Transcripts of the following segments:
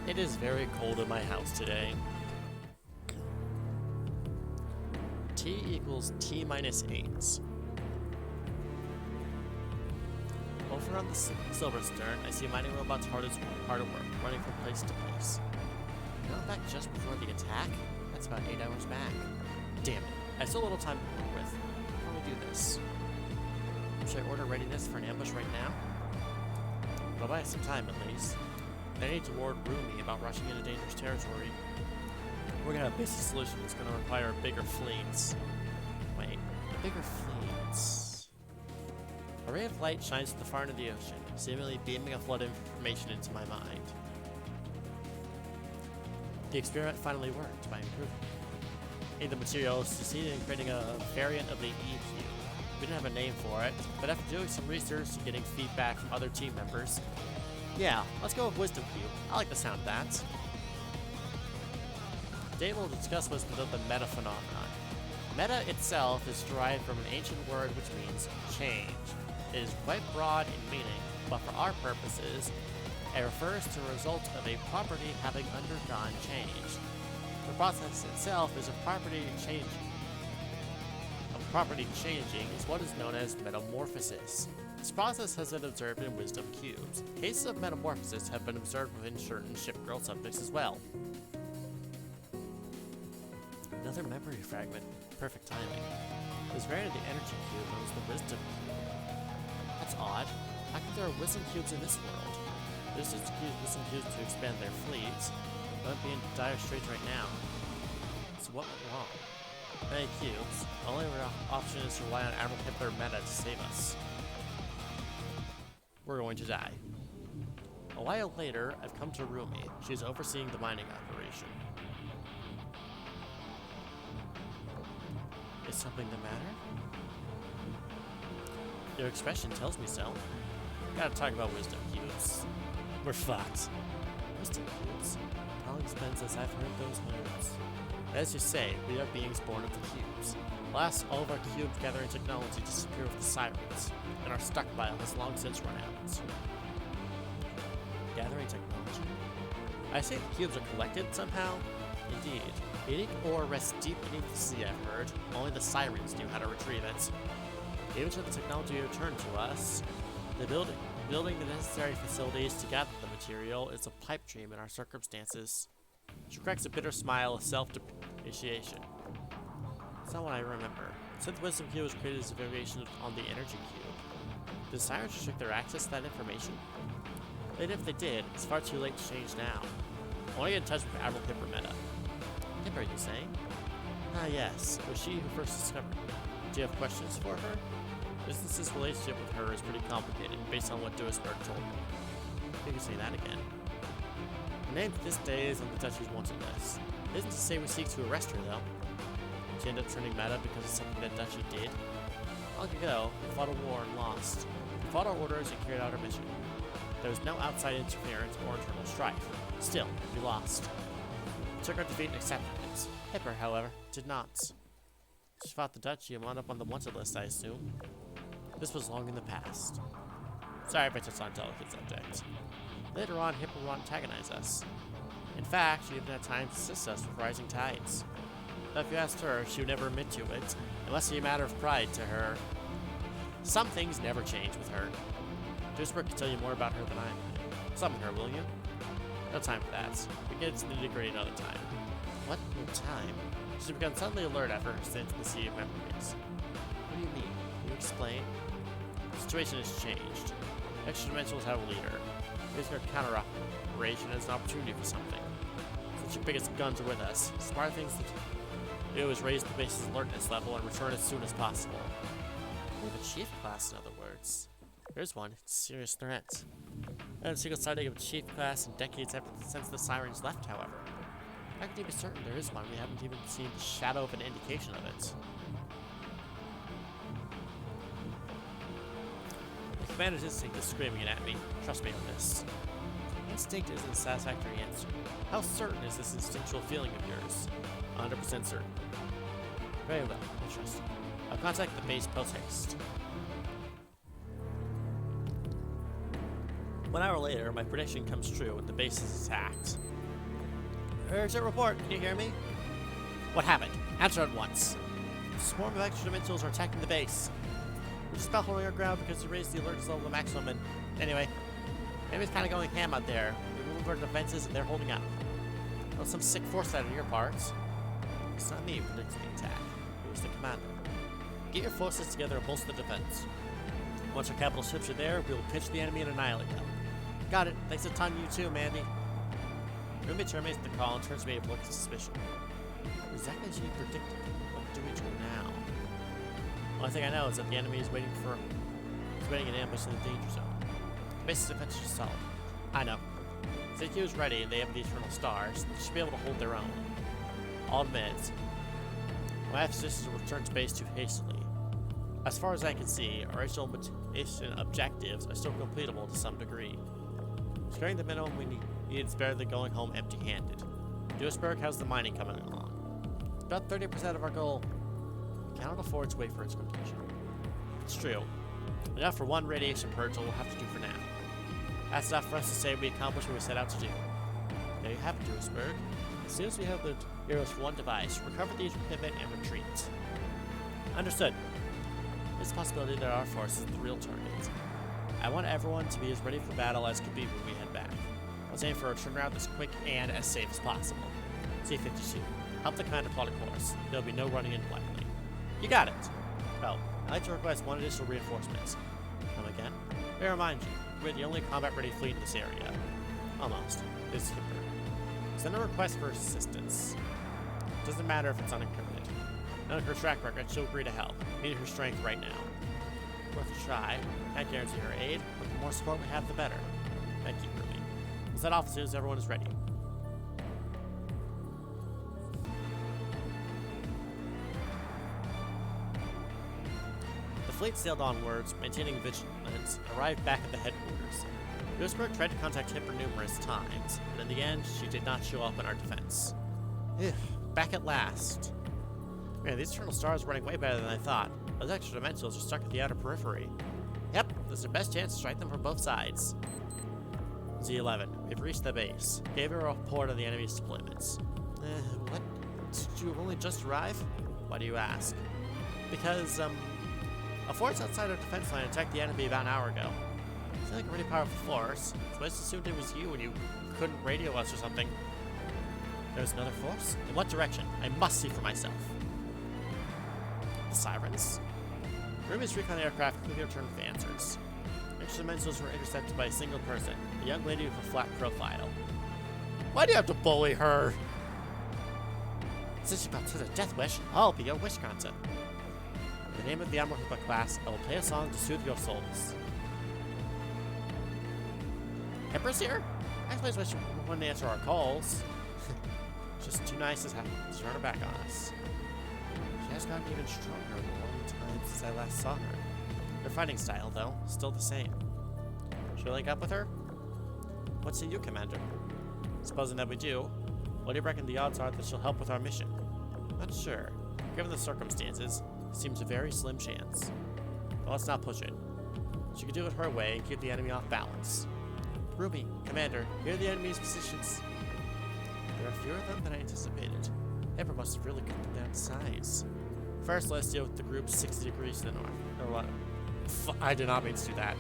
It is very cold in my house today. T equals T minus 8. Over on the Silverstern, I see mining robots hard at work, running from place to place. Not back just before the attack? That's about 8 hours back. Damn it, I have so little time to work with. How do we do this? Should I order readiness for an ambush right now? I'll buy some time at least. I need to warn Rumi about rushing into dangerous territory. We're gonna have a basic solution that's gonna require bigger fleets. Wait, bigger fleets. A ray of light shines to the far end of the ocean, seemingly beaming a flood of information into my mind. The experiment finally worked by improving. The materials succeeded in creating a variant of the E-Cube. We didn't have a name for it, but after doing some research and getting feedback from other team members, yeah, let's go with Wisdom Cube. I like the sound of that. Today we'll discuss what's the meta phenomenon. Meta itself is derived from an ancient word which means change. It is quite broad in meaning, but for our purposes, it refers to a result of a property having undergone change. The process itself is a property changing. A property changing is what is known as metamorphosis. This process has been observed in Wisdom Cubes. Cases of metamorphosis have been observed within certain ship-girl subjects as well. Another memory fragment. Perfect timing. This variant of the energy cube known as the Wisdom Cube. That's odd. How come there are Wisdom Cubes in this world? There's just Wisdom Cubes to expand their fleets. They might be in dire straits right now. So what went wrong? Many cubes. The only option is to rely on Admiral Hitler meta to save us. We're going to die. A while later, I've come to Rumi. She is overseeing the mining operation. Is something the matter? Your expression tells me so. Gotta talk about Wisdom Cubes. We're fucked. Wisdom Cubes? Calling spends as I've heard those words. As you say, we are beings born of the cubes. Alas, all of our cube gathering technology disappeared with the sirens, and our stockpile has long since run out. Gathering technology? I say the cubes are collected somehow? Indeed. Unique ore rests deep beneath the sea, I've heard. Only the sirens knew how to retrieve it. Even should the technology return to us, building the necessary facilities to gather the material is a pipe dream in our circumstances. She cracks a bitter smile of self-depreciation. It's not what I remember. Since Wisdom Cube was created as a variation on the Energy Cube, did the Sirens restrict their access to that information? And if they did, it's far too late to change now. I want to get in touch with Admiral Pipper Meta. Pipper, you saying? Ah yes, it was she who first discovered me. Do you have questions for her? Business's relationship with her is pretty complicated, based on what Duisburg told me. You can say that again. Her name to this day is on the Duchy's wanted list. It isn't to say we seek to arrest her, though. She ended up turning meta because of something that Duchy did. Long ago, we fought a war and lost. We fought our orders and carried out our mission. There was no outside interference or internal strife. Still, we lost. We took our defeat and accepted it. Hipper, however, did not. She fought the Duchy and wound up on the wanted list, I assume. This was long in the past. Sorry if I touched on a delicate subject. Later on, Hipper will antagonize us. In fact, she even had time to assist us with rising tides. But if you asked her, she would never admit to it. It must be a matter of pride to her. Some things never change with her. Duisburg can tell you more about her than I can. Summon her, will you? No time for that. We get into the nitty-gritty another time. What? No time? She's become suddenly alert after her stint in the Sea of Memories. What do you mean? Can you explain? The situation has changed. Extra dimensionals have a leader. Facing our counter-operation as an opportunity for something. Since your biggest guns are with us, smart things to do is raise the base's alertness level and return as soon as possible. We have a chief class, in other words. There's one. It's a serious threat. I haven't seen a sighting of a chief class in decades since the sirens left, however. I can be certain there is one. We haven't even seen the shadow of an indication of it. The commander's instinct is screaming it at me. Trust me on this. Instinct isn't a satisfactory answer. How certain is this instinctual feeling of yours? 100% certain. Very well, I trust you. I'll contact the base post-haste. 1 hour later, my prediction comes true and the base is attacked. Urgent report, can you hear me? What happened? Answer at once. A swarm of extra dimensionals are attacking the base. We're just about holding our ground because we raised the alert level to maximum, and anyway, enemy's kind of going ham out there. We moved our defenses and they're holding up. Well, some sick foresight on your parts. It's not me who predicted the attack. It was the commander. Get your forces together and bolster the defense. Once our capital ships are there, we will pitch the enemy and annihilate them. Got it. Thanks a ton, you too, Mandy. Rumi terminates the call and turns to me with a look of suspicion. Exactly as you predicted. What do we do now? Only thing I know is that the enemy is waiting an ambush in the danger zone. The base's defense is solid. I know. ZQ is ready and they have the Eternal Stars. They should be able to hold their own. I'll admit, my emphasis will return to base too hastily. As far as I can see, our original mission objectives are still completable to some degree. Securing the minimum we need is better than going home empty-handed. Duisburg has the mining coming along. About 30% of our goal. We cannot afford to wait for its completion. It's true. Enough for one radiation purge we'll have to do for now. That's enough for us to say we accomplished what we set out to do. There you have it, Duisburg. As soon as we have the heroes for one device, recover the equipment and retreat. Understood. There's a possibility that our force is the real target. I want everyone to be as ready for battle as could be when we head back. Let's aim for a turnaround as quick and as safe as possible. C-52. Help the commander plot a course. There'll be no running in blindly. You got it! Oh, I'd like to request one additional reinforcement. Come again? May I remind you, we're the only combat-ready fleet in this area. Almost. This is Hipper. Send a request for assistance. Doesn't matter if it's unencrypted. None of her track record, she'll agree to help. Need her strength right now. Worth a try. Can't guarantee her aid, but the more support we have, the better. Thank you, Ruby. We'll set off as soon as everyone is ready. The fleet sailed onwards, maintaining vigilance, and arrived back at the headquarters. Duisburg tried to contact Hipper numerous times, but in the end, she did not show up in our defense. Ugh, back at last. Man, these Eternal Stars are running way better than I thought. Those extra dimensionals are stuck at the outer periphery. Yep, this is the best chance to strike them from both sides. Z11, we've reached the base. Gave her a report on the enemy's deployments. What? Did you only just arrive? Why do you ask? Because, a force outside our defense line attacked the enemy about an hour ago. I feel like a really powerful force, so I just assumed it was you and you couldn't radio us or something. There's another force? In what direction? I must see for myself. The sirens? Rumi's recon aircraft quickly returned with answers. Extra dimensionals were intercepted by a single person, a young lady with a flat profile. Why do you have to bully her? Since you got such a death wish, I'll be your wish granter. In the name of the Amorhipa class, I will play a song to soothe your souls. Hipper's here? I suppose wish she wouldn't answer our calls. Just too nice to turn her back on us. She has gotten even stronger in the long time since I last saw her. Her fighting style, though, still the same. Should I link up with her? What say you, Commander? Supposing that we do, what do you reckon the odds are that she'll help with our mission? Not sure. Given the circumstances, it seems a very slim chance. But let's not push it. She could do it her way and keep the enemy off balance. Ruby, Commander, here are the enemy's positions. There are fewer of them than I anticipated. Hipper must have really cut them down to size. First, let's deal with the group 60 degrees to the north. Or what? I did not mean to do that.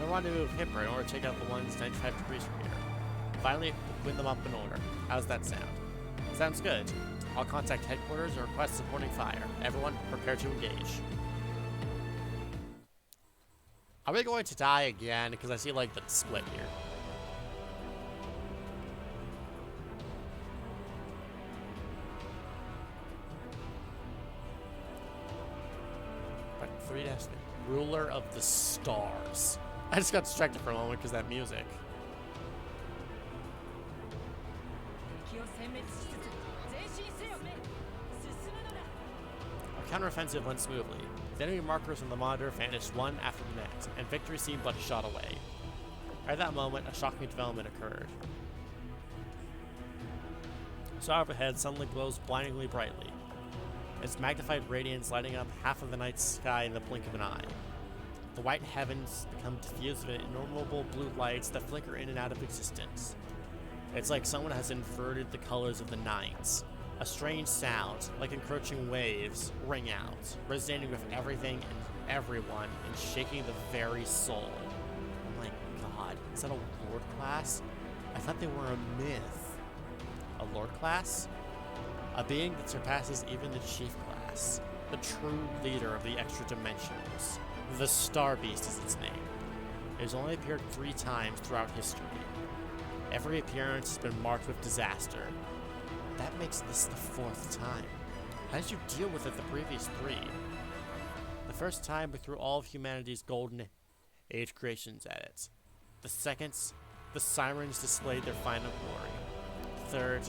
I want to move Hipper in order to take out the ones 95 degrees from here. Finally, we'll clean them up in order. How's that sound? Sounds good. I'll contact headquarters and request supporting fire. Everyone, prepare to engage. Are we going to die again? Because I see, like, the split here. But 3 dash Ruler of the Stars. I just got distracted for a moment because that music. Our counteroffensive went smoothly. The enemy markers on the monitor vanished one after the next, and victory seemed but a shot away. At that moment, a shocking development occurred. The star overhead suddenly glows blindingly brightly, its magnified radiance lighting up half of the night sky in the blink of an eye. The white heavens become diffused with innumerable blue lights that flicker in and out of existence. It's like someone has inverted the colors of the night. A strange sound, like encroaching waves, ring out, resonating with everything and everyone and shaking the very soul. Oh my god, is that a Lord class? I thought they were a myth. A Lord class? A being that surpasses even the Chief class. The true leader of the extra dimensionals. The Star Beast is its name. It has only appeared 3 times throughout history. Every appearance has been marked with disaster. That makes this the 4th time. How did you deal with it the previous 3? The first time we threw all of humanity's golden age creations at it. The second, the sirens displayed their final glory. Third,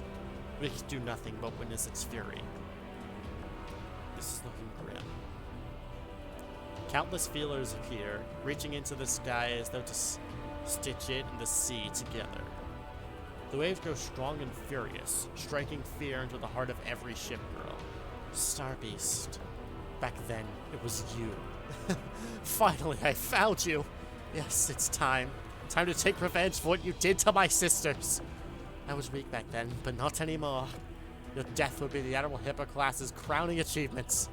we could do nothing but witness its fury. This is looking grim. Countless feelers appear, reaching into the sky as though to stitch it and the sea together. The waves grow strong and furious, striking fear into the heart of every ship girl. Star Beast. Back then, it was you. Finally, I found you! Yes, it's time. Time to take revenge for what you did to my sisters! I was weak back then, but not anymore. Your death will be the Admiral Hipper class's crowning achievements.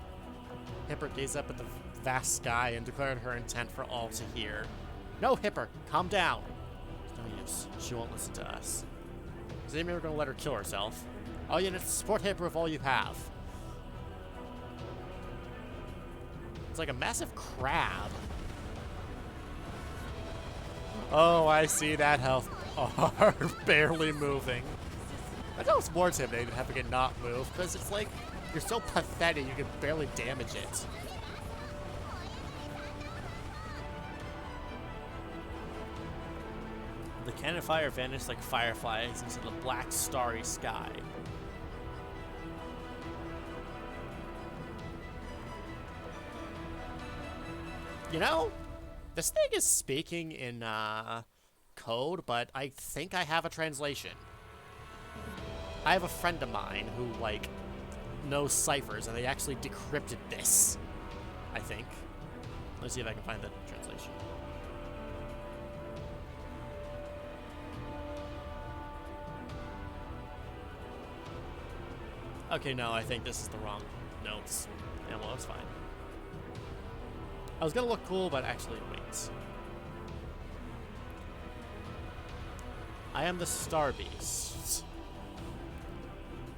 Hipper gazed up at the vast sky and declared her intent for all to hear. No, Hipper, calm down. No use. She won't listen to us. Is anybody ever going to let her kill herself? All units, support Hipper with all you have. It's like a massive crab. Oh, I see that health bar barely moving. I know it's more intimidating having it not move, because it's like, you're so pathetic you can barely damage it. The cannon fire vanished like fireflies into the black, starry sky. You know, this thing is speaking in code, but I think I have a translation. I have a friend of mine who, like, knows ciphers, and they actually decrypted this, I think. Let's see if I can find the translation. Okay, no, I think this is the wrong notes. Yeah, well, that's fine. I was gonna look cool, but actually, wait. I am the Star Beast.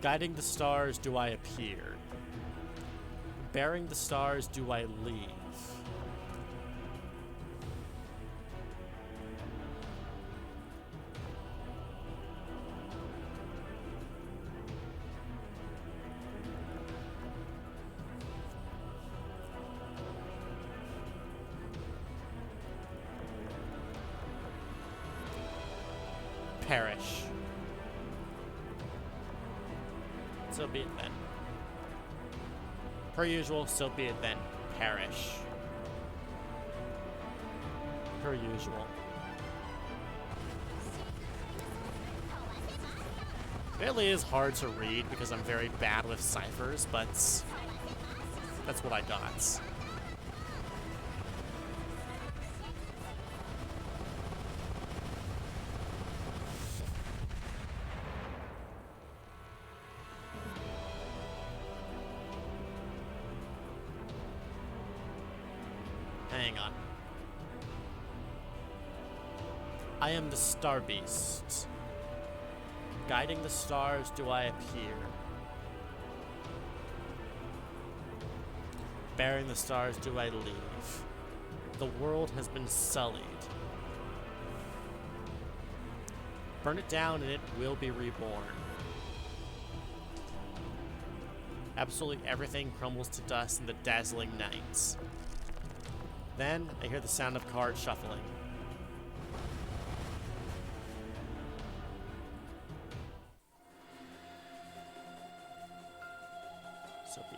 Guiding the stars do I appear. Bearing the stars do I leave. Perish. So be it then. Per usual, so be it then. Perish. Per usual. It really is hard to read because I'm very bad with ciphers, but that's what I got. Hang on. I am the Star Beast. Guiding the stars do I appear. Bearing the stars do I leave. The world has been sullied. Burn it down and it will be reborn. Absolutely everything crumbles to dust in the dazzling nights. Then, I hear the sound of cards shuffling. So be